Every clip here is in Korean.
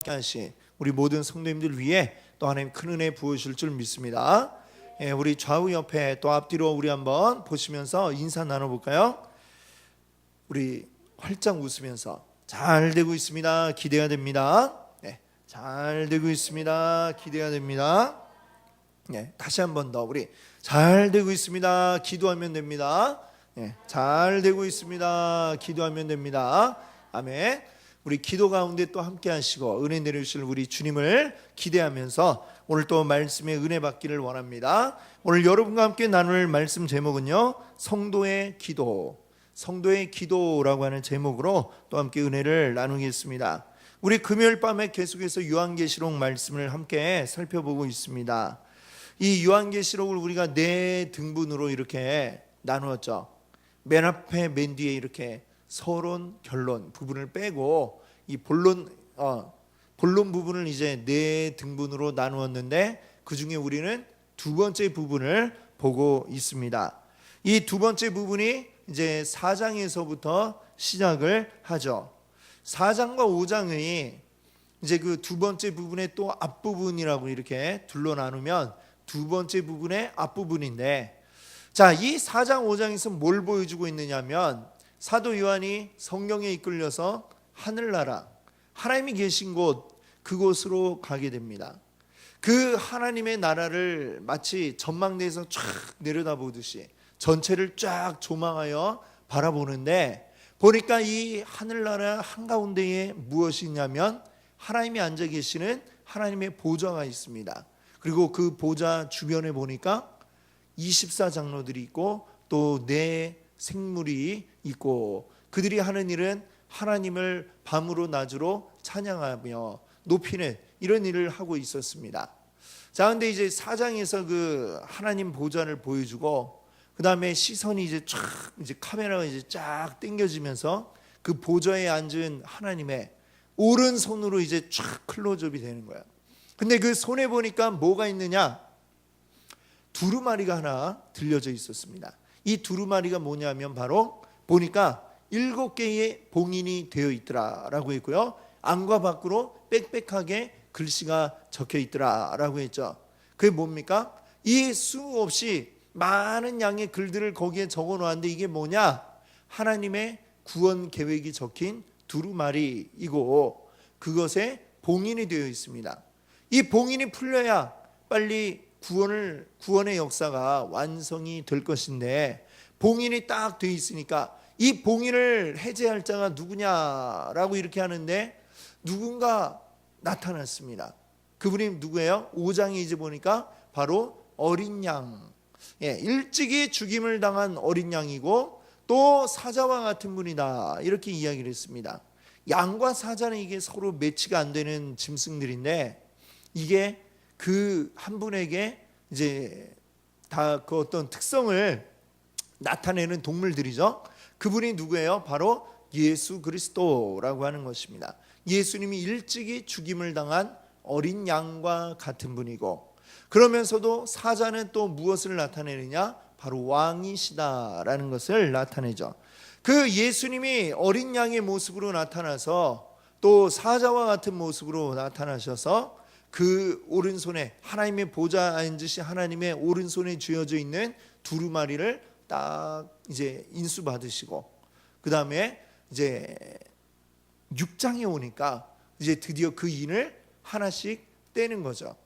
하신 우리 모든 성도님들 위해 또 하나님 큰 은혜 부으실 줄 믿습니다. 우리 좌우 옆에 또 앞뒤로 우리 한번 보시면서 인사 나눠볼까요? 우리 활짝 웃으면서 잘 되고 있습니다. 기대가 됩니다. 잘 되고 있습니다. 기대가 됩니다. 다시 한 번 더 우리 잘 되고 있습니다. 기도하면 됩니다. 잘 되고 있습니다. 기도하면 됩니다. 아멘. 우리 기도 가운데 또 함께 하시고 은혜 내려주실 우리 주님을 기대하면서 오늘 또 말씀의 은혜 받기를 원합니다. 오늘 여러분과 함께 나눌 말씀 제목은요, 성도의 기도, 성도의 기도라고 하는 제목으로 또 함께 은혜를 나누겠습니다. 우리 금요일 밤에 계속해서 요한계시록 말씀을 함께 살펴보고 있습니다. 이 요한계시록을 우리가 네 등분으로 이렇게 나누었죠. 맨 앞에 맨 뒤에 이렇게 서론, 결론 부분을 빼고 이 본론 부분을 이제 네 등분으로 나누었는데 그 중에 우리는 두 번째 부분을 보고 있습니다. 이 두 번째 부분이 이제 4장에서부터 시작을 하죠. 4장과 5장의 이제 그 두 번째 부분의 또 앞부분이라고 이렇게 둘러 나누면 두 번째 부분의 앞부분인데, 자, 이 4장 5장에서 뭘 보여주고 있느냐면 사도 요한이 성령에 이끌려서 하늘나라, 하나님이 계신 곳, 그곳으로 가게 됩니다. 그 하나님의 나라를 마치 전망대에서 쫙 내려다보듯이 전체를 쫙 조망하여 바라보는데, 보니까 이 하늘나라 한가운데에 무엇이 있냐면 하나님이 앉아 계시는 하나님의 보좌가 있습니다. 그리고 그 보좌 주변에 보니까 24장로들이 있고 또 네 생물이 있고, 그들이 하는 일은 하나님을 밤으로 낮으로 찬양하며 높이는 이런 일을 하고 있었습니다. 자, 근데 이제 4장에서 그 하나님 보좌를 보여주고, 그 다음에 시선이 이제 이제 카메라가 이제 쫙 당겨지면서 그 보좌에 앉은 하나님의 오른손으로 이제 쫙 클로즈업이 되는 거예요. 근데 그 손에 보니까 뭐가 있느냐? 두루마리가 하나 들려져 있었습니다. 이 두루마리가 뭐냐면 바로 보니까 7개의 봉인이 되어 있더라라고 했고요. 안과 밖으로 빽빽하게 글씨가 적혀 있더라라고 했죠. 그게 뭡니까? 이 수없이 많은 양의 글들을 거기에 적어 놓았는데 이게 뭐냐? 하나님의 구원 계획이 적힌 두루마리이고 그것에 봉인이 되어 있습니다. 이 봉인이 풀려야 빨리 구원의 역사가 완성이 될 것인데, 봉인이 딱 돼 있으니까 이 봉인을 해제할 자가 누구냐라고 이렇게 하는데 누군가 나타났습니다. 그분이 누구예요? 5장에 이제 보니까 바로 어린 양, 일찍이 죽임을 당한 어린 양이고 또 사자와 같은 분이다, 이렇게 이야기를 했습니다. 양과 사자는 이게 서로 매치가 안 되는 짐승들인데, 이게 그 한 분에게 이제 다 그 어떤 특성을 나타내는 동물들이죠. 그분이 누구예요? 바로 예수 그리스도라고 하는 것입니다. 예수님이 일찍이 죽임을 당한 어린 양과 같은 분이고, 그러면서도 사자는 또 무엇을 나타내느냐? 바로 왕이시다라는 것을 나타내죠. 그 예수님이 어린 양의 모습으로 나타나서 또 사자와 같은 모습으로 나타나셔서 그 오른손에 하나님의 보좌 앉으신 하나님의 오른손에 쥐어져 있는 두루마리를 딱 이제 인수 받으시고, 그 다음에 이제 6장에 오니까 이제 드디어 그 인을 하나씩 떼는 거죠.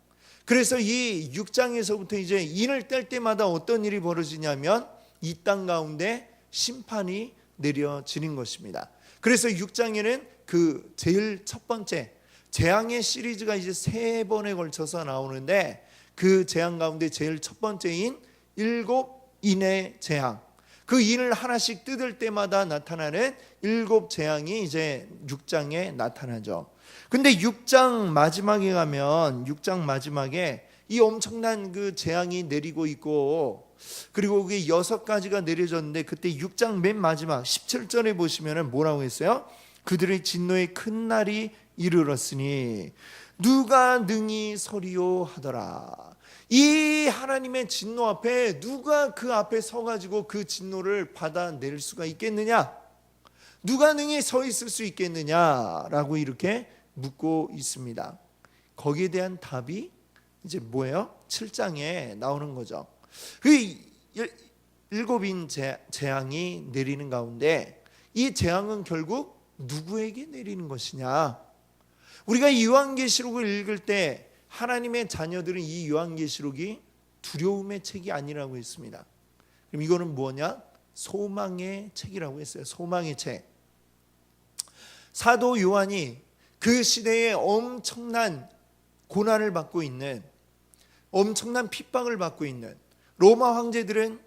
그래서 이 6장에서부터 이제 인을 뗄 때마다 어떤 일이 벌어지냐면 이 땅 가운데 심판이 내려지는 것입니다. 그래서 6장에는 그 제일 첫 번째 재앙의 시리즈가 이제 3번에 걸쳐서 나오는데, 그 재앙 가운데 제일 첫 번째인 7인의 재앙, 그 인을 하나씩 뜯을 때마다 나타나는 7 재앙이 이제 6장에 나타나죠. 근데 6장 마지막에 가면 6장 마지막에 이 엄청난 그 재앙이 내리고 있고, 그리고 그게 6가지가 내려졌는데, 그때 6장 맨 마지막 17절에 보시면 뭐라고 했어요? 그들의 진노의 큰 날이 이르렀으니 누가 능히 서리요 하더라. 이 하나님의 진노 앞에 누가 그 앞에 서가지고 그 진노를 받아낼 수가 있겠느냐? 누가 능히 서 있을 수 있겠느냐라고 이렇게 묻고 있습니다. 거기에 대한 답이 이제 뭐예요? 7장에 나오는 거죠. 그 일곱인 재앙이 내리는 가운데 이 재앙은 결국 누구에게 내리는 것이냐? 우리가 이 요한계시록을 읽을 때 하나님의 자녀들은 이 요한계시록이 두려움의 책이 아니라고 했습니다. 그럼 이거는 뭐냐? 소망의 책이라고 했어요. 소망의 책. 사도 요한이 그 시대에 엄청난 고난을 받고 있는, 엄청난 핍박을 받고 있는 로마 황제들은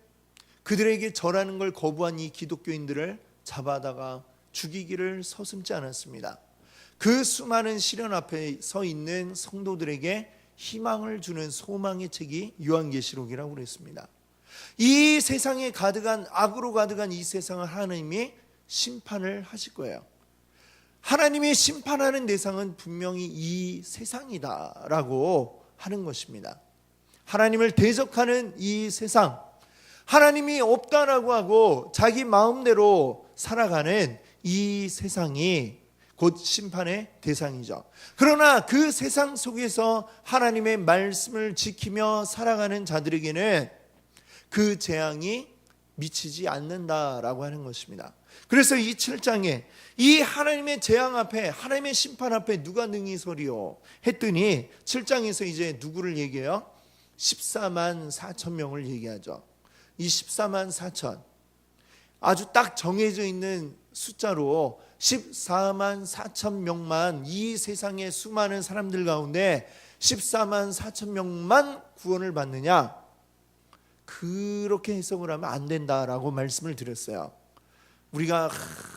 그들에게 절하는 걸 거부한 이 기독교인들을 잡아다가 죽이기를 서슴지 않았습니다. 그 수많은 시련 앞에 서 있는 성도들에게 희망을 주는 소망의 책이 요한계시록이라고 그랬습니다. 이 세상에 가득한, 악으로 가득한 이 세상을 하나님이 심판을 하실 거예요. 하나님이 심판하는 대상은 분명히 이 세상이다라고 하는 것입니다. 하나님을 대적하는 이 세상, 하나님이 없다라고 하고 자기 마음대로 살아가는 이 세상이 곧 심판의 대상이죠. 그러나 그 세상 속에서 하나님의 말씀을 지키며 살아가는 자들에게는 그 재앙이 미치지 않는다라고 하는 것입니다. 그래서 이 7장에 이 하나님의 재앙 앞에, 하나님의 심판 앞에 누가 능히 서리요 했더니 7장에서 이제 누구를 얘기해요? 14만 4천 명을 얘기하죠. 이 14만 4천, 아주 딱 정해져 있는 숫자로 14만 4천 명만, 이 세상의 수많은 사람들 가운데 14만 4천 명만 구원을 받느냐? 그렇게 해석을 하면 안 된다라고 말씀을 드렸어요. 우리가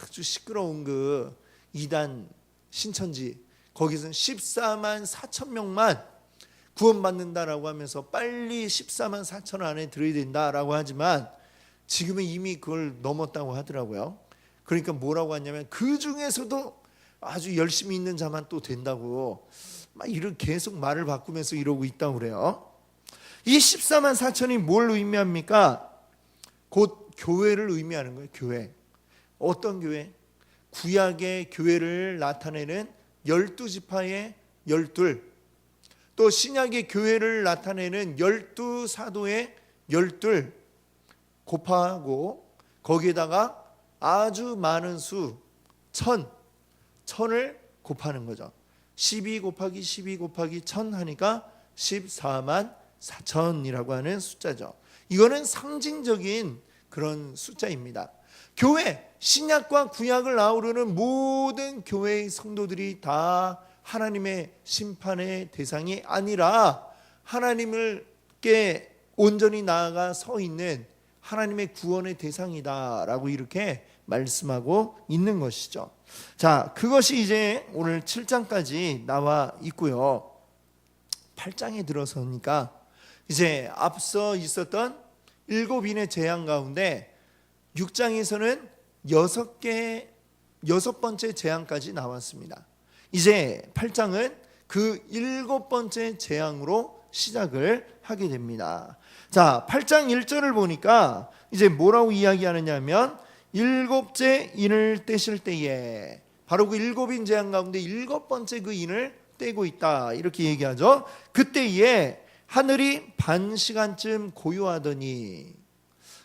아주 시끄러운 그 이단 신천지, 거기서는 14만 4천 명만 구원받는다라고 하면서 빨리 14만 4천 안에 들어야 된다라고 하지만 지금은 이미 그걸 넘었다고 하더라고요. 그러니까 뭐라고 하냐면 그 중에서도 아주 열심히 있는 자만 또 된다고 막 이렇게 계속 말을 바꾸면서 이러고 있다고 그래요. 이 14만 4천이 뭘 의미합니까? 곧 교회를 의미하는 거예요. 교회. 어떤 교회? 구약의 교회를 나타내는 12지파의 12, 또 신약의 교회를 나타내는 12사도의 12 곱하고 거기에다가 아주 많은 수, 천을 곱하는 거죠. 12 곱하기 12 곱하기 1000 하니까 14만 4천이라고 하는 숫자죠. 이거는 상징적인 그런 숫자입니다. 교회, 신약과 구약을 아우르는 모든 교회의 성도들이 다 하나님의 심판의 대상이 아니라 하나님께 온전히 나아가 서 있는 하나님의 구원의 대상이다라고 이렇게 말씀하고 있는 것이죠. 자, 그것이 이제 오늘 7장까지 나와 있고요. 8장에 들어서니까 이제 앞서 있었던 7인의 재앙 가운데 6장에서는 6번째 재앙까지 나왔습니다. 이제 8장은 그 7번째 재앙으로 시작을 하게 됩니다. 자, 8장 1절을 보니까 이제 뭐라고 이야기하느냐면 7째 인을 떼실 때에, 바로 그 7인 재앙 가운데 7번째 그 인을 떼고 있다 이렇게 얘기하죠. 그때에 하늘이 반시간쯤 고요하더니,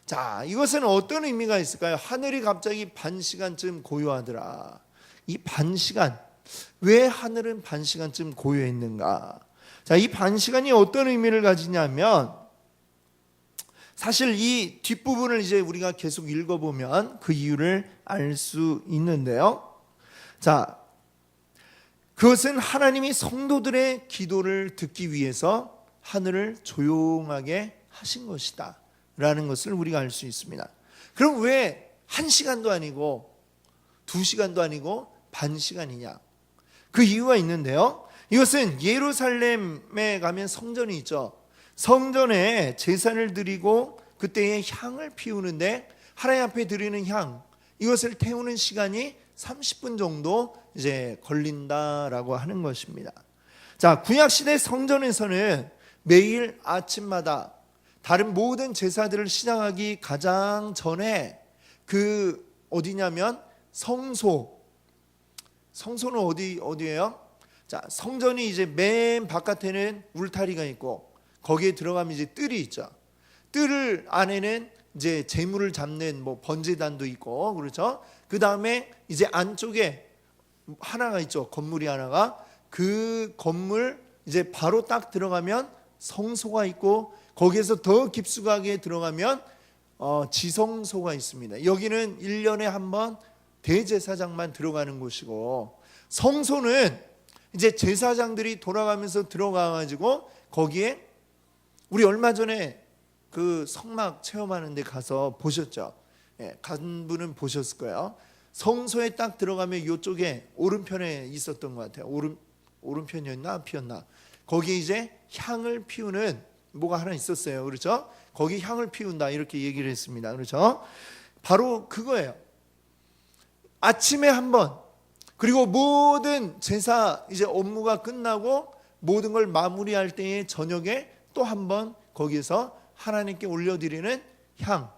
자, 이것은 어떤 의미가 있을까요? 하늘이 갑자기 반시간쯤 고요하더라. 이 반시간, 왜 하늘은 반시간쯤 고요했는가? 자, 이 반시간이 어떤 의미를 가지냐면, 사실 이 뒷부분을 이제 우리가 계속 읽어보면 그 이유를 알 수 있는데요. 자, 그것은 하나님이 성도들의 기도를 듣기 위해서 하늘을 조용하게 하신 것이다 라는 것을 우리가 알 수 있습니다. 그럼 왜 1시간도 아니고 2시간도 아니고 반시간이냐? 그 이유가 있는데요. 이것은 예루살렘에 가면 성전이 있죠. 성전에 제사를 드리고 그때에 향을 피우는데 하나님 앞에 드리는 향, 이것을 태우는 시간이 30분 정도 이제 걸린다라고 하는 것입니다. 자, 구약 시대 성전에서는 매일 아침마다 다른 모든 제사들을 시작하기 가장 전에 그 어디냐면 성소는 어디예요? 자, 성전이 이제 맨 바깥에는 울타리가 있고 거기에 들어가면 이제 뜰이 있죠. 뜰 안에는 이제 재물을 잡는 뭐 번제단도 있고 그렇죠. 그 다음에 이제 안쪽에 하나가 있죠. 건물이 하나가. 그 건물 이제 바로 딱 들어가면 성소가 있고 거기에서 더 깊숙하게 들어가면 지성소가 있습니다. 여기는 1년에 한 번 대제사장만 들어가는 곳이고 성소는 이제 제사장들이 돌아가면서 들어가가지고 거기에 우리 얼마 전에 그 성막 체험하는 데 가서 보셨죠? 예, 간 분은 보셨을 거예요. 성소에 딱 들어가면 이쪽에 오른편에 있었던 것 같아요. 오른편이었나 앞이었나? 거기에 이제 향을 피우는 뭐가 하나 있었어요. 그렇죠? 거기 향을 피운다 이렇게 얘기를 했습니다. 그렇죠? 바로 그거예요. 아침에 한 번, 그리고 모든 제사 이제 업무가 끝나고 모든 걸 마무리할 때에 저녁에 또 한 번 거기에서 하나님께 올려드리는 향,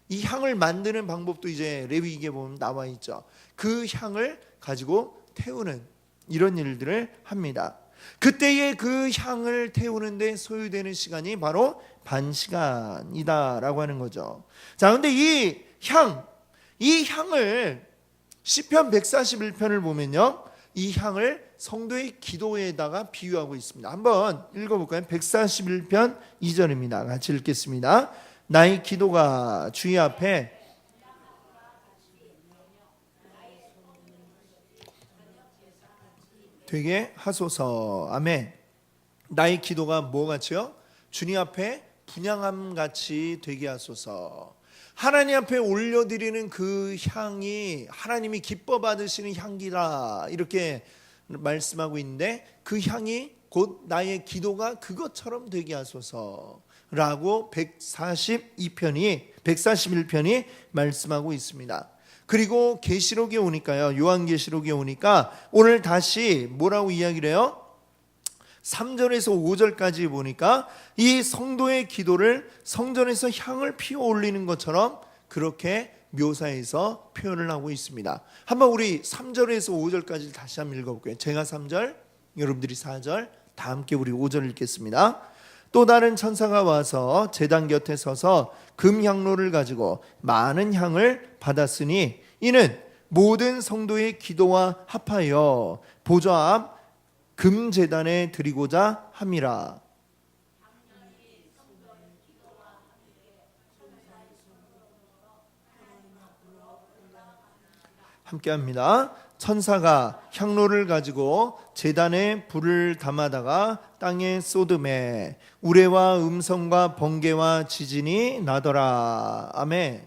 이 향을 만드는 방법도 이제 레위기에 보면 나와 있죠. 그 향을 가지고 태우는 이런 일들을 합니다. 그때의 그 향을 태우는데 소요되는 시간이 바로 반시간이다라고 하는 거죠. 자, 근데 이 향을 시편 141편을 보면요, 이 향을 성도의 기도에다가 비유하고 있습니다. 한번 읽어볼까요? 141편 2절입니다. 같이 읽겠습니다. 나의 기도가 주의 앞에 되게 하소서. 아멘. 나의 기도가 뭐같이요? 주님 앞에 분향함 같이 되게 하소서. 하나님 앞에 올려드리는 그 향이 하나님이 기뻐 받으시는 향기다 이렇게 말씀하고 있는데, 그 향이 곧 나의 기도가 그것처럼 되게 하소서라고 141편이 말씀하고 있습니다. 그리고 계시록에 오니까요, 요한계시록에 오니까 오늘 다시 뭐라고 이야기를 해요? 3절에서 5절까지 보니까 이 성도의 기도를 성전에서 향을 피워 올리는 것처럼 그렇게 묘사해서 표현을 하고 있습니다. 한번 우리 3절에서 5절까지 다시 한번 읽어볼게요. 제가 3절, 여러분들이 4절, 다 함께 우리 5절 읽겠습니다. 또 다른 천사가 와서 제단 곁에 서서 금향로를 가지고 많은 향을 받았으니 이는 모든 성도의 기도와 합하여 보좌 앞 금제단에 드리고자 함이라. 함께합니다. 천사가 향로를 가지고 제단에 불을 담아다가 땅에 쏟음에 우레와 음성과 번개와 지진이 나더라. 아멘.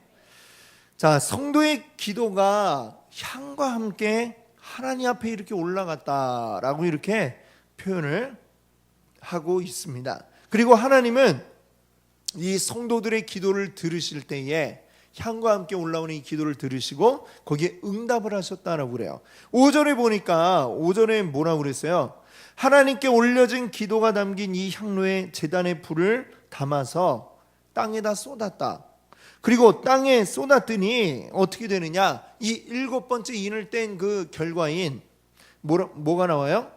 자, 성도의 기도가 향과 함께 하나님 앞에 이렇게 올라갔다라고 이렇게 표현을 하고 있습니다. 그리고 하나님은 이 성도들의 기도를 들으실 때에 향과 함께 올라오는 이 기도를 들으시고 거기에 응답을 하셨다라고 그래요. 5절에 보니까 5절에 뭐라고 그랬어요? 하나님께 올려진 기도가 담긴 이 향로에 제단의 불을 담아서 땅에다 쏟았다. 그리고 땅에 쏟았더니 어떻게 되느냐? 이 7번째 인을 뗀 그 결과인 뭐가 나와요?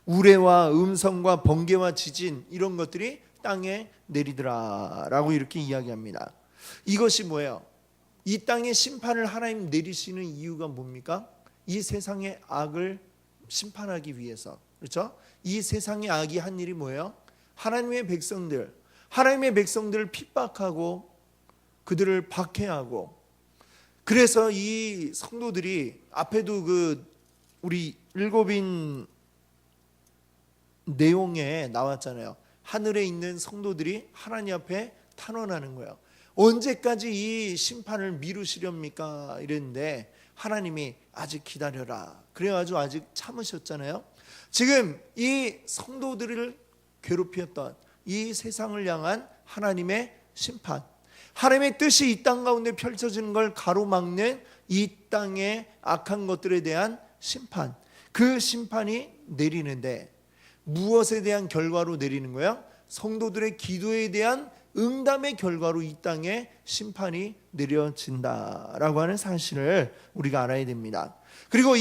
우레와 음성과 번개와 지진 이런 것들이 땅에 내리더라라고 이렇게 이야기합니다. 이것이 뭐예요? 이 땅에 심판을 하나님 내리시는 이유가 뭡니까? 이 세상의 악을 심판하기 위해서. 그렇죠? 이 세상의 악이 한 일이 뭐예요? 하나님의 백성들을 핍박하고 그들을 박해하고, 그래서 이 성도들이 앞에도 그 우리 일곱인 내용에 나왔잖아요. 하늘에 있는 성도들이 하나님 앞에 탄원하는 거예요. 언제까지 이 심판을 미루시렵니까? 이랬는데 하나님이 아직 기다려라. 그래가지고 아직 참으셨잖아요. 지금 이 성도들을 괴롭혔던 이 세상을 향한 하나님의 심판, 하나님의 뜻이 이 땅 가운데 펼쳐지는 걸 가로막는 이 땅의 악한 것들에 대한 심판, 그 심판이 내리는데 무엇에 대한 결과로 내리는 거예요? 성도들의 기도에 대한 응답의 결과로 이 땅에 심판이 내려진다라고 하는 사실을 우리가 알아야 됩니다. 그리고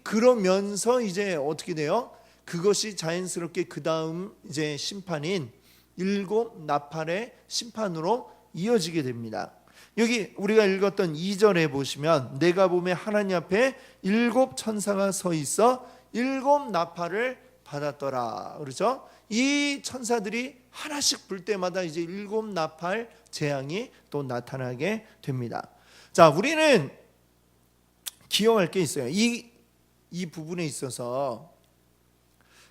그러면서 이제 어떻게 돼요? 그것이 자연스럽게 그 다음 이제 심판인 일곱 나팔의 심판으로 이어지게 됩니다. 여기 우리가 읽었던 2절에 보시면 내가 보매 하나님 앞에 일곱 천사가 서 있어 일곱 나팔을 받았더라. 그렇죠? 이 천사들이 하나씩 불 때마다 이제 일곱 나팔 재앙이 또 나타나게 됩니다. 자, 우리는 기억할 게 있어요. 이 부분에 있어서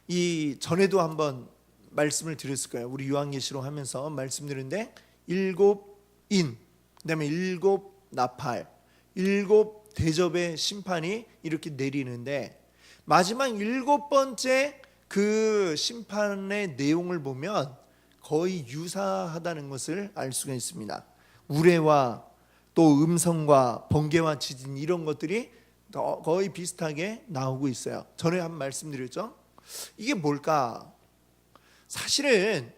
이 전에도 한번 말씀을 드렸을 거예요. 우리 요한계시록 하면서 말씀드렸는데 일곱 인, 그다음에 일곱 나팔, 일곱 대접의 심판이 이렇게 내리는데 마지막 일곱 번째 그 심판의 내용을 보면 거의 유사하다는 것을 알 수가 있습니다. 우레와 또 음성과 번개와 지진 이런 것들이 거의 비슷하게 나오고 있어요. 전에 한 말씀드렸죠. 이게 뭘까? 사실은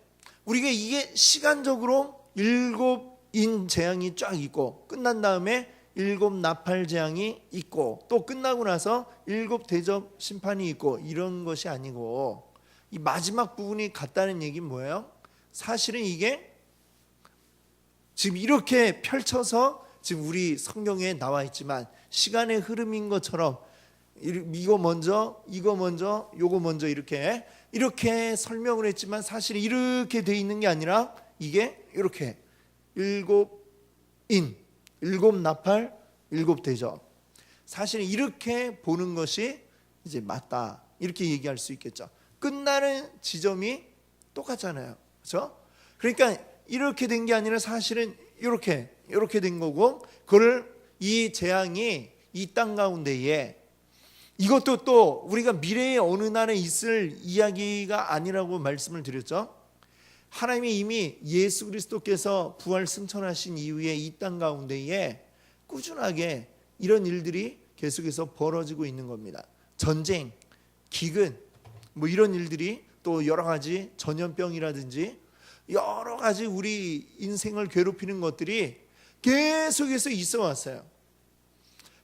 우리가 이게 시간적으로 일곱 인 재앙이 쫙 있고 끝난 다음에 일곱 나팔 재앙이 있고 또 끝나고 나서 일곱 대접 심판이 있고 이런 것이 아니고 이 마지막 부분이 같다는 얘기는 뭐예요? 사실은 이게 지금 이렇게 펼쳐서 지금 우리 성경에 나와 있지만 시간의 흐름인 것처럼 이거 먼저 요거 먼저 이렇게 설명을 했지만 사실 이렇게 돼 있는 게 아니라 이게 이렇게 일곱 인, 일곱 나팔, 일곱 대접. 사실 이렇게 보는 것이 이제 맞다. 이렇게 얘기할 수 있겠죠. 끝나는 지점이 똑같잖아요. 그렇죠? 그러니까 이렇게 된 게 아니라 사실은 이렇게 된 거고 그걸 이 재앙이 이 땅 가운데에 이것도 또 우리가 미래의 어느 날에 있을 이야기가 아니라고 말씀을 드렸죠. 하나님이 이미 예수 그리스도께서 부활 승천하신 이후에 이 땅 가운데에 꾸준하게 이런 일들이 계속해서 벌어지고 있는 겁니다. 전쟁, 기근 뭐 이런 일들이 또 여러 가지 전염병이라든지 여러 가지 우리 인생을 괴롭히는 것들이 계속해서 있어 왔어요.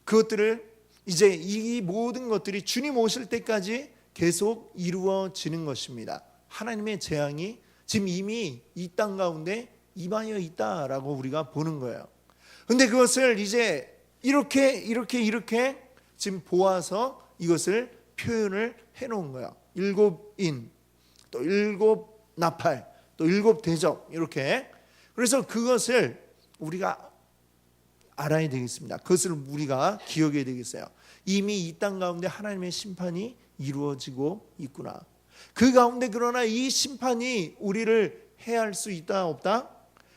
그것들을 이제 이 모든 것들이 주님 오실 때까지 계속 이루어지는 것입니다. 하나님의 재앙이 지금 이미 이 땅 가운데 임하여 있다라고 우리가 보는 거예요. 근데 그것을 이제 이렇게 지금 보아서 이것을 표현을 해놓은 거예요. 일곱 인, 또 일곱 나팔, 또 일곱 대접 이렇게. 그래서 그것을 우리가 알아야 되겠습니다. 그것을 우리가 기억해야 되겠어요. 이미 이 땅 가운데 하나님의 심판이 이루어지고 있구나. 그 가운데 그러나 이 심판이 우리를 해할 수 있다 없다?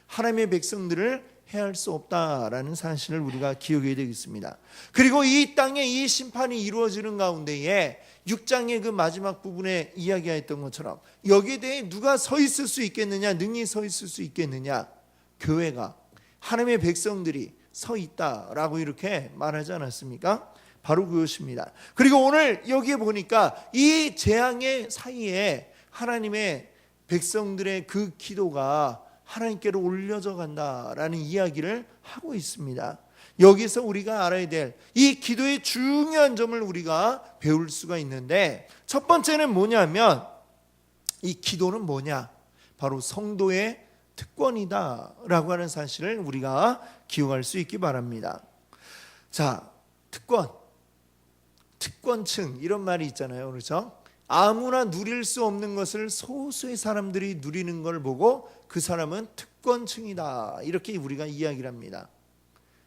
하나님의 백성들을 해할 수 없다라는 사실을 우리가 기억해야 되겠습니다. 그리고 이 땅에 이 심판이 이루어지는 가운데에 6장의 그 마지막 부분에 이야기했던 것처럼 여기에 대해 누가 서 있을 수 있겠느냐, 능히 서 있을 수 있겠느냐? 교회가, 하나님의 백성들이 서 있다라고 이렇게 말하지 않았습니까? 바로 그것입니다. 그리고 오늘 여기에 보니까 이 재앙의 사이에 하나님의 백성들의 그 기도가 하나님께로 올려져 간다라는 이야기를 하고 있습니다. 여기서 우리가 알아야 될 이 기도의 중요한 점을 우리가 배울 수가 있는데 첫 번째는 뭐냐면 이 기도는 뭐냐? 바로 성도의 특권이다라고 하는 사실을 우리가 기억할 수 있기 바랍니다. 자, 특권층 이런 말이 있잖아요. 그렇죠? 아무나 누릴 수 없는 것을 소수의 사람들이 누리는 걸 보고 그 사람은 특권층이다. 이렇게 우리가 이야기를 합니다.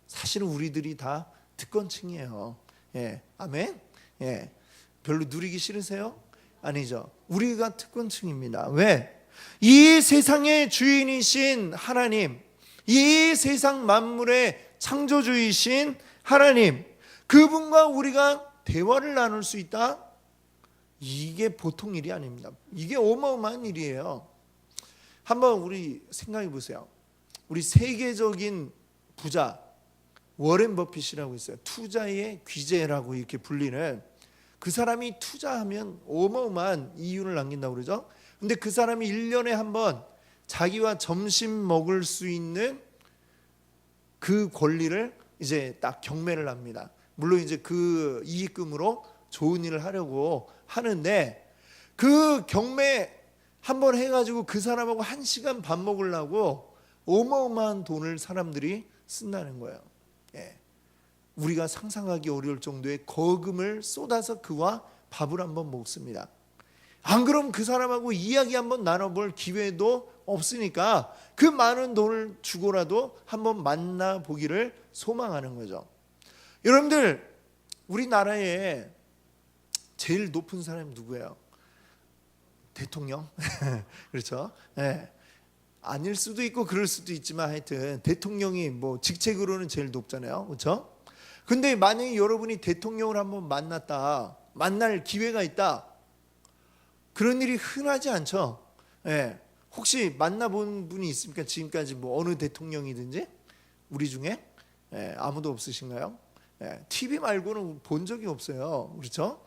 사실은 우리들이 다 특권층이에요. 예, 아멘. 예, 별로 누리기 싫으세요? 아니죠. 우리가 특권층입니다. 왜? 이 세상의 주인이신 하나님, 이 세상 만물의 창조주이신 하나님, 그분과 우리가 대화를 나눌 수 있다? 이게 보통 일이 아닙니다. 이게 어마어마한 일이에요. 한번 우리 생각해 보세요. 우리 세계적인 부자 워렌 버핏이라고 있어요. 투자의 귀재라고 이렇게 불리는 그 사람이 투자하면 어마어마한 이윤을 남긴다고 그러죠. 근데 그 사람이 1년에 한 번 자기와 점심 먹을 수 있는 그 권리를 이제 딱 경매를 합니다. 물론 이제 그 이익금으로 좋은 일을 하려고 하는데 그 경매 한번 해가지고 그 사람하고 1시간 밥 먹으려고 어마어마한 돈을 사람들이 쓴다는 거예요. 예. 우리가 상상하기 어려울 정도의 거금을 쏟아서 그와 밥을 한번 먹습니다. 안 그럼 그 사람하고 이야기 한번 나눠볼 기회도 없으니까 그 많은 돈을 주고라도 한번 만나보기를 소망하는 거죠. 여러분들, 우리나라에 제일 높은 사람이 누구예요? 대통령? 그렇죠? 네. 아닐 수도 있고 그럴 수도 있지만 하여튼 대통령이 뭐 직책으로는 제일 높잖아요. 그렇죠? 근데 만약에 여러분이 대통령을 한번 만날 기회가 있다, 그런 일이 흔하지 않죠. 예. 혹시 만나본 분이 있습니까? 지금까지 뭐 어느 대통령이든지 우리 중에 아무도 없으신가요? TV 말고는 본 적이 없어요. 그렇죠?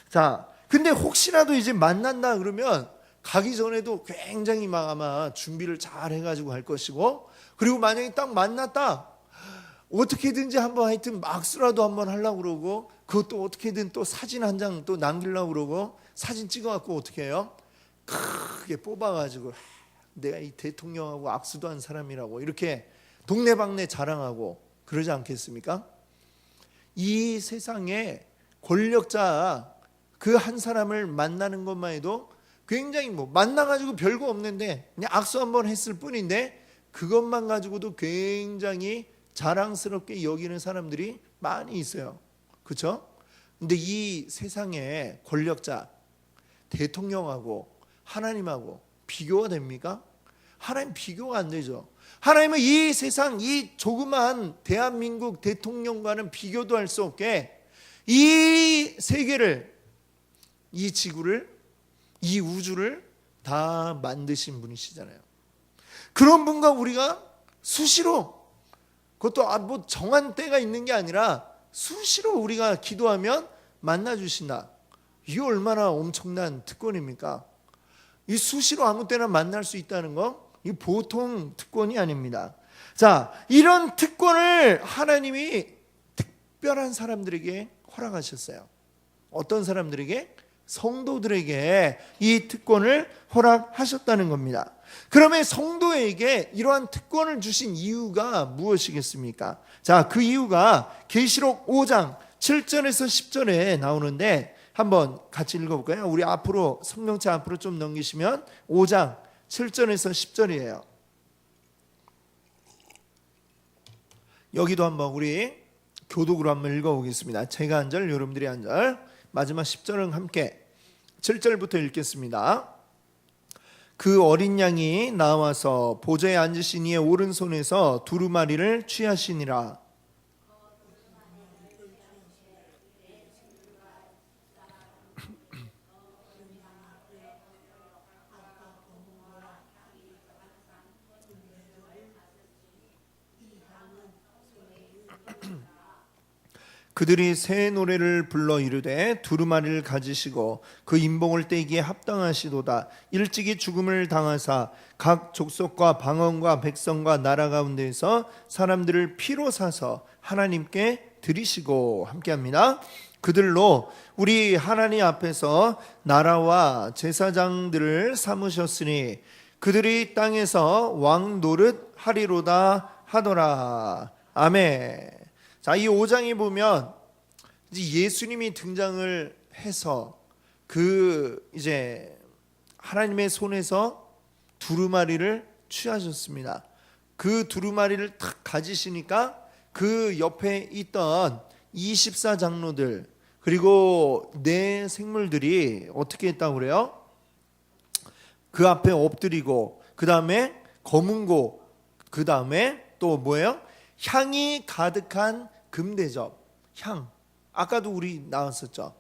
자, 근데 혹시라도 이제 만난다 그러면 가기 전에도 굉장히 막 아마 준비를 잘 해가지고 할 것이고, 그리고 만약에 딱 만났다, 어떻게든지 한번 하여튼 막수라도 한번 하려고 그러고, 그것도 어떻게든 또 사진 한 장 또 남기려고 그러고, 사진 찍어갖고 어떻게 해요? 크게 뽑아가지고 내가 이 대통령하고 악수도 한 사람이라고 이렇게 동네방네 자랑하고 그러지 않겠습니까? 이 세상에 권력자 그 한 사람을 만나는 것만 해도 굉장히 뭐 만나가지고 별거 없는데 그냥 악수 한번 했을 뿐인데 그것만 가지고도 굉장히 자랑스럽게 여기는 사람들이 많이 있어요. 그렇죠? 근데 이 세상에 권력자 대통령하고 하나님하고 비교가 됩니까? 하나님 비교가 안 되죠. 하나님은 이 세상 이 조그만 대한민국 대통령과는 비교도 할 수 없게 이 세계를, 이 지구를, 이 우주를 다 만드신 분이시잖아요. 그런 분과 우리가 수시로, 그것도 뭐 정한 때가 있는 게 아니라 수시로 우리가 기도하면 만나주신다. 이게 얼마나 엄청난 특권입니까? 이 수시로 아무 때나 만날 수 있다는 거, 이 보통 특권이 아닙니다. 자, 이런 특권을 하나님이 특별한 사람들에게 허락하셨어요. 어떤 사람들에게? 성도들에게 이 특권을 허락하셨다는 겁니다. 그러면 성도에게 이러한 특권을 주신 이유가 무엇이겠습니까? 자, 그 이유가 계시록 5장 7절에서 10절에 나오는데 한번 같이 읽어볼까요? 우리 앞으로, 성경책 앞으로 좀 넘기시면 5장 7절에서 10절이에요. 여기도 한번 우리 교독으로 한번 읽어보겠습니다. 제가 한 절, 여러분들이 한 절, 마지막 10절은 함께 7절부터 읽겠습니다. 그 어린 양이 나와서 보좌에 앉으신 이의 오른손에서 두루마리를 취하시니라. 그들이 새 노래를 불러 이르되 두루마리를 가지시고 그 인봉을 떼기에 합당하시도다. 일찍이 죽음을 당하사 각 족속과 방언과 백성과 나라 가운데에서 사람들을 피로 사서 하나님께 드리시고, 함께합니다. 그들로 우리 하나님 앞에서 나라와 제사장들을 삼으셨으니 그들이 땅에서 왕 노릇 하리로다 하더라. 아멘. 자, 이 5장에 보면 이제 예수님이 등장을 해서 그 이제 하나님의 손에서 두루마리를 취하셨습니다. 그 두루마리를 탁 가지시니까 그 옆에 있던 24장로들 그리고 네 생물들이 어떻게 했다고 그래요? 그 앞에 엎드리고, 그 다음에 검은고, 그 다음에 또 뭐예요? 향이 가득한 금대접. 향, 아까도 우리 나왔었죠.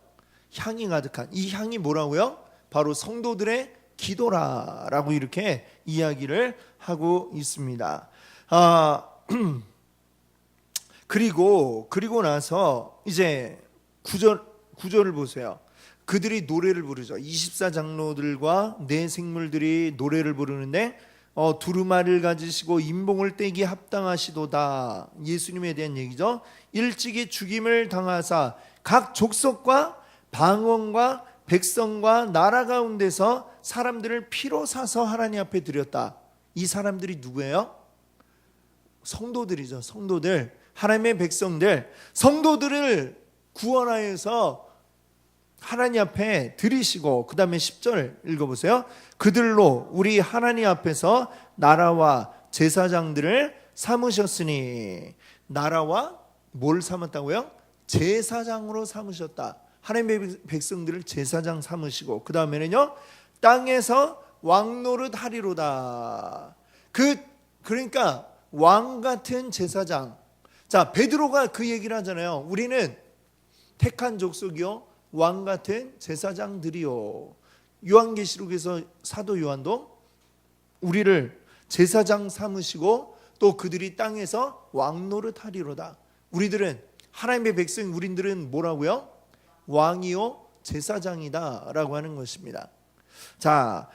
향이 가득한, 이 향이 뭐라고요? 바로 성도들의 기도라라고 이렇게 이야기를 하고 있습니다. 그리고 나서 이제 9절을 보세요. 그들이 노래를 부르죠. 24장로들과 네 생물들이 노래를 부르는데 두루마리를 가지시고 인봉을 떼기 합당하시도다. 예수님에 대한 얘기죠. 일찍이 죽임을 당하사 각 족속과 방언과 백성과 나라 가운데서 사람들을 피로 사서 하나님 앞에 드렸다. 이 사람들이 누구예요? 성도들이죠. 성도들, 하나님의 백성들, 성도들을 구원하여서 하나님 앞에 드리시고, 그 다음에 10절 읽어보세요. 그들로 우리 하나님 앞에서 나라와 제사장들을 삼으셨으니. 나라와 뭘 삼았다고요? 제사장으로 삼으셨다. 하나님의 백성들을 제사장 삼으시고, 그 다음에는요, 땅에서 왕노릇 하리로다. 그러니까 왕 같은 제사장. 자, 베드로가 그 얘기를 하잖아요. 우리는 택한 족속이요, 왕 같은 제사장들이요. 요한계시록에서 사도 요한도 우리를 제사장 삼으시고 또 그들이 땅에서 왕노릇 하리로다. 우리들은, 하나님의 백성, 우리들은 뭐라고요? 왕이요 제사장이다 라고 하는 것입니다. 자,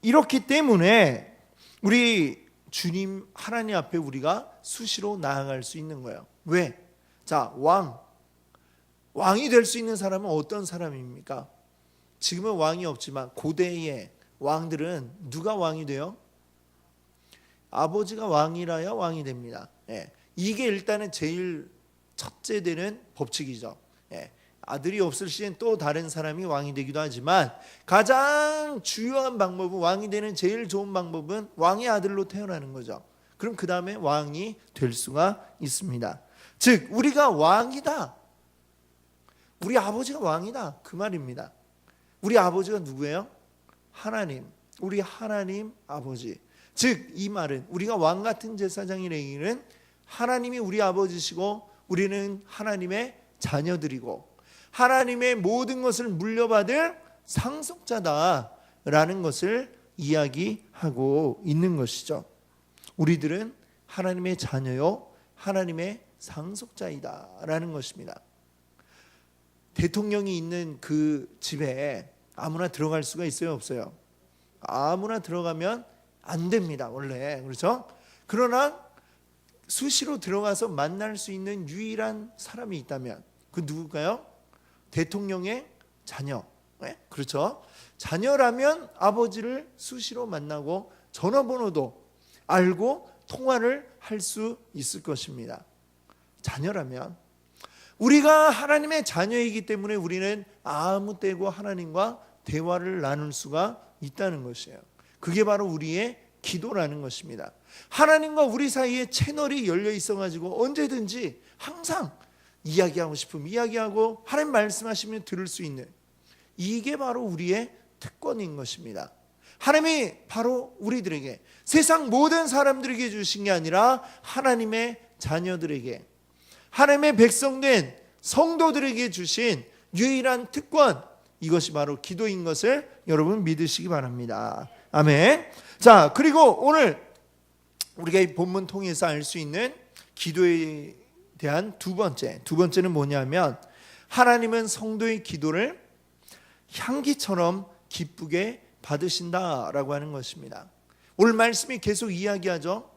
이렇기 때문에 우리 주님 하나님 앞에 우리가 수시로 나아갈 수 있는 거예요. 왜? 자, 왕이 될 수 있는 사람은 어떤 사람입니까? 지금은 왕이 없지만 고대의 왕들은 누가 왕이 돼요? 아버지가 왕이라야 왕이 됩니다. 이게 일단은 제일 첫째 되는 법칙이죠. 아들이 없을 시엔 또 다른 사람이 왕이 되기도 하지만 가장 주요한 방법은, 왕이 되는 제일 좋은 방법은 왕의 아들로 태어나는 거죠. 그럼 그 다음에 왕이 될 수가 있습니다. 즉 우리가 왕이다, 우리 아버지가 왕이다, 그 말입니다. 우리 아버지가 누구예요? 하나님, 우리 하나님 아버지. 즉 이 말은, 우리가 왕 같은 제사장이라는 얘기는 하나님이 우리 아버지시고 우리는 하나님의 자녀들이고 하나님의 모든 것을 물려받을 상속자다라는 것을 이야기하고 있는 것이죠. 우리들은 하나님의 자녀요, 하나님의 상속자이다라는 것입니다. 대통령이 있는 그 집에 아무나 들어갈 수가 있어요, 없어요? 아무나 들어가면 안 됩니다, 원래. 그렇죠? 그러나 수시로 들어가서 만날 수 있는 유일한 사람이 있다면 그 누굴까요? 대통령의 자녀. 그렇죠? 자녀라면 아버지를 수시로 만나고 전화번호도 알고 통화를 할 수 있을 것입니다. 자녀라면. 우리가 하나님의 자녀이기 때문에 우리는 아무 때고 하나님과 대화를 나눌 수가 있다는 것이에요. 그게 바로 우리의 기도라는 것입니다. 하나님과 우리 사이에 채널이 열려 있어가지고 언제든지 항상 이야기하고 싶으면 이야기하고 하나님 말씀하시면 들을 수 있는, 이게 바로 우리의 특권인 것입니다. 하나님이 바로 우리들에게, 세상 모든 사람들에게 주신 게 아니라 하나님의 자녀들에게, 하나님의 백성된 성도들에게 주신 유일한 특권, 이것이 바로 기도인 것을 여러분 믿으시기 바랍니다. 아멘. 자, 그리고 오늘 우리가 이 본문 통해서 알 수 있는 기도에 대한 두 번째는 뭐냐면, 하나님은 성도의 기도를 향기처럼 기쁘게 받으신다라고 하는 것입니다. 오늘 말씀이 계속 이야기하죠.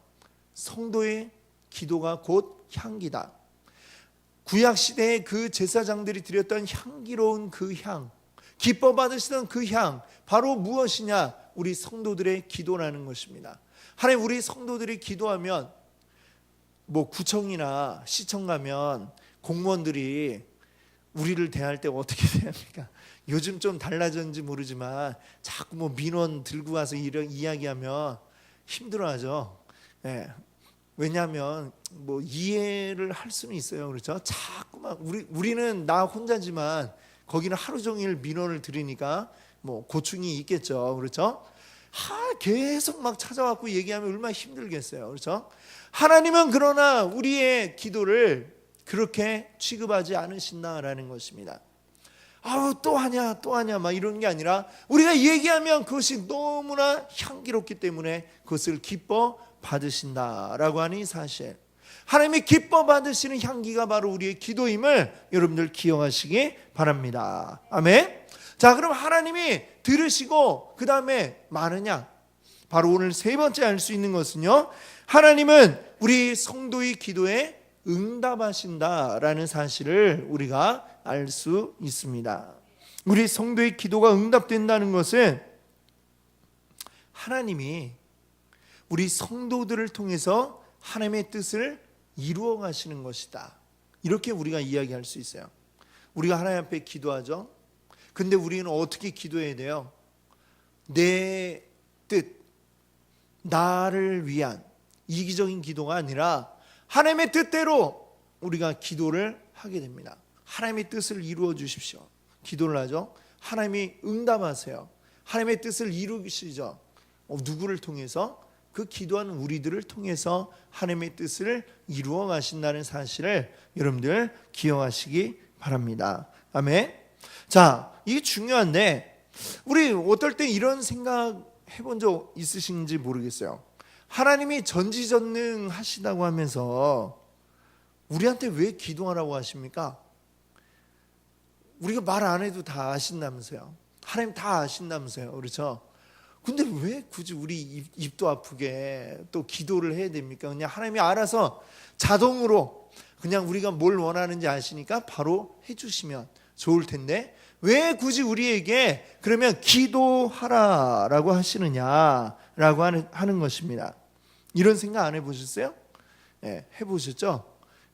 성도의 기도가 곧 향기다. 구약 시대에 그 제사장들이 드렸던 향기로운 그 향, 기뻐 받으시던 그 향, 바로 무엇이냐? 우리 성도들의 기도라는 것입니다. 하나님, 우리 성도들이 기도하면, 구청이나 시청 가면 공무원들이 우리를 대할 때 어떻게 대합니까? 요즘 좀 달라졌는지 모르지만 자꾸 민원 들고 와서 이런 이야기하면 힘들어하죠. 왜냐하면 이해를 할 수는 있어요, 그렇죠? 자꾸만 우리는 나 혼자지만 거기는 하루 종일 민원을 들으니까 고충이 있겠죠, 그렇죠? 계속 막 찾아왔고 얘기하면 얼마나 힘들겠어요, 그렇죠? 하나님은 그러나 우리의 기도를 그렇게 취급하지 않으신다라는 것입니다. 또 하냐 막 이런 게 아니라, 우리가 얘기하면 그것이 너무나 향기롭기 때문에 그것을 기뻐 받으신다라고 하는 이 사실, 하나님이 기뻐 받으시는 향기가 바로 우리의 기도임을 여러분들 기억하시기 바랍니다. 아멘. 자, 그럼 하나님이 들으시고 그 다음에 많으냐? 바로 오늘 세 번째 알 수 있는 것은요, 하나님은 우리 성도의 기도에 응답하신다라는 사실을 우리가 알 수 있습니다. 우리 성도의 기도가 응답된다는 것은 하나님이 우리 성도들을 통해서 하나님의 뜻을 이루어 가시는 것이다. 이렇게 우리가 이야기할 수 있어요. 우리가 하나님 앞에 기도하죠. 근데 우리는 어떻게 기도해야 돼요? 내 뜻, 나를 위한 이기적인 기도가 아니라 하나님의 뜻대로 우리가 기도를 하게 됩니다. 하나님의 뜻을 이루어 주십시오. 기도를 하죠. 하나님이 응답하세요. 하나님의 뜻을 이루시죠. 누구를 통해서? 그 기도하는 우리들을 통해서 하나님의 뜻을 이루어 가신다는 사실을 여러분들 기억하시기 바랍니다. 아멘. 자, 이게 중요한데 우리 어떨 때 이런 생각 해본 적 있으신지 모르겠어요. 하나님이 전지전능하시다고 하면서 우리한테 왜 기도하라고 하십니까? 우리가 말 안 해도 다 아신다면서요. 하나님 다 아신다면서요. 그렇죠? 근데 왜 굳이 우리 입도 아프게 또 기도를 해야 됩니까? 그냥 하나님이 알아서 자동으로 그냥 우리가 뭘 원하는지 아시니까 바로 해주시면 좋을 텐데 왜 굳이 우리에게 그러면 기도하라라고 하시느냐라고 하는 것입니다. 이런 생각 안 해보셨어요? 네, 해보셨죠?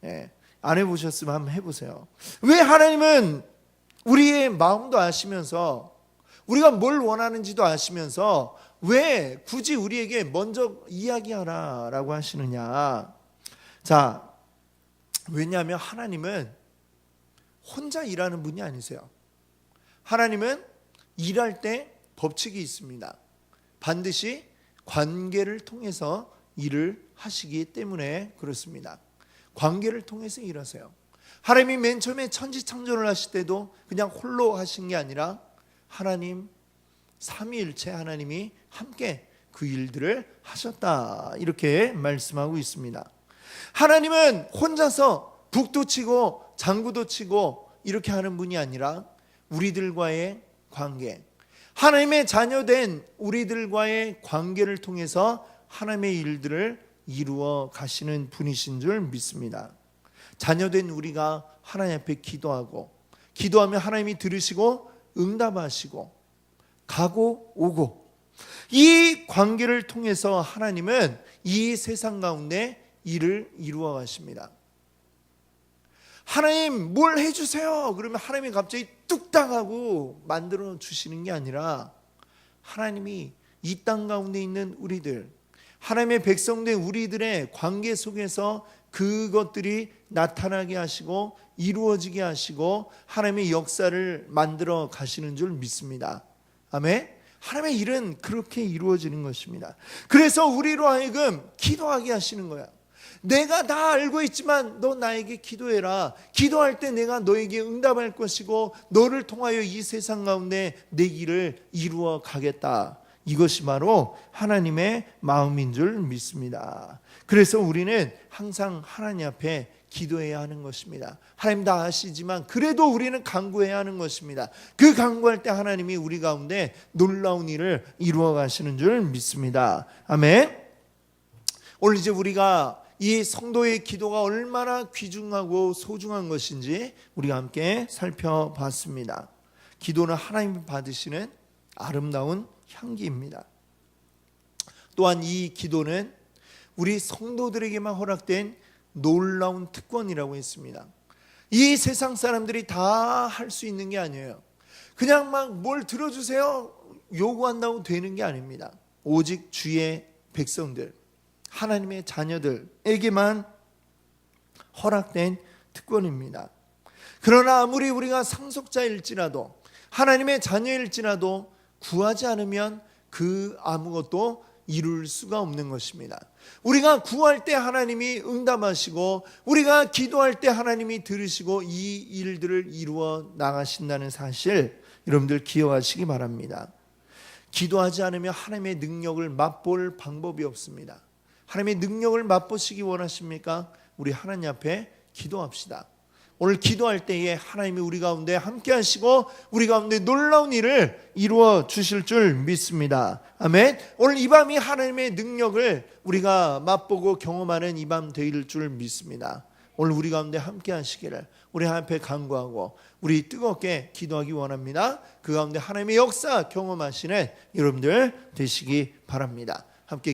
네, 안 해보셨으면 한번 해보세요. 왜 하나님은 우리의 마음도 아시면서 우리가 뭘 원하는지도 아시면서 왜 굳이 우리에게 먼저 이야기하라라고 하시느냐? 자, 왜냐하면 하나님은 혼자 일하는 분이 아니세요. 하나님은 일할 때 법칙이 있습니다. 반드시 관계를 통해서 일을 하시기 때문에 그렇습니다. 관계를 통해서 일하세요. 하나님이 맨 처음에 천지창조를 하실 때도 그냥 홀로 하신 게 아니라 하나님 삼위일체 하나님이 함께 그 일들을 하셨다 이렇게 말씀하고 있습니다. 하나님은 혼자서 북도 치고 장구도 치고 이렇게 하는 분이 아니라 우리들과의 관계, 하나님의 자녀된 우리들과의 관계를 통해서 하나님의 일들을 이루어 가시는 분이신 줄 믿습니다. 자녀된 우리가 하나님 앞에 기도하고 기도하면 하나님이 들으시고 응답하시고 가고 오고 이 관계를 통해서 하나님은 이 세상 가운데 일을 이루어 가십니다. 하나님 뭘 해주세요. 그러면 하나님이 갑자기 뚝딱 하고 만들어 주시는 게 아니라 하나님이 이 땅 가운데 있는 우리들, 하나님의 백성된 우리들의 관계 속에서 그것들이 나타나게 하시고 이루어지게 하시고 하나님의 역사를 만들어 가시는 줄 믿습니다. 아멘. 하나님의 일은 그렇게 이루어지는 것입니다. 그래서 우리로 하여금 기도하게 하시는 거야. 내가 다 알고 있지만 너 나에게 기도해라. 기도할 때 내가 너에게 응답할 것이고 너를 통하여 이 세상 가운데 내 일을 이루어 가겠다. 이것이 바로 하나님의 마음인 줄 믿습니다. 그래서 우리는 항상 하나님 앞에 기도해야 하는 것입니다. 하나님 다 아시지만 그래도 우리는 간구해야 하는 것입니다. 그 간구할 때 하나님이 우리 가운데 놀라운 일을 이루어 가시는 줄 믿습니다. 아멘. 오늘 이제 우리가 이 성도의 기도가 얼마나 귀중하고 소중한 것인지 우리가 함께 살펴봤습니다. 기도는 하나님이 받으시는 아름다운 향기입니다. 또한 이 기도는 우리 성도들에게만 허락된 놀라운 특권이라고 했습니다. 이 세상 사람들이 다 할 수 있는 게 아니에요. 그냥 막 뭘 들어주세요 요구한다고 되는 게 아닙니다. 오직 주의 백성들, 하나님의 자녀들에게만 허락된 특권입니다. 그러나 아무리 우리가 상속자일지라도 하나님의 자녀일지라도 구하지 않으면 그 아무것도 이룰 수가 없는 것입니다. 우리가 구할 때 하나님이 응답하시고 우리가 기도할 때 하나님이 들으시고 이 일들을 이루어 나가신다는 사실 여러분들 기억하시기 바랍니다. 기도하지 않으면 하나님의 능력을 맛볼 방법이 없습니다. 하나님의 능력을 맛보시기 원하십니까? 우리 하나님 앞에 기도합시다. 오늘 기도할 때에 하나님이 우리 가운데 함께 하시고 우리 가운데 놀라운 일을 이루어 주실 줄 믿습니다. 아멘. 오늘 이 밤이 하나님의 능력을 우리가 맛보고 경험하는 이 밤 되길 줄 믿습니다. 오늘 우리 가운데 함께 하시기를 우리 앞에 간구하고 우리 뜨겁게 기도하기 원합니다. 그 가운데 하나님의 역사 경험하시는 여러분들 되시기 바랍니다. 함께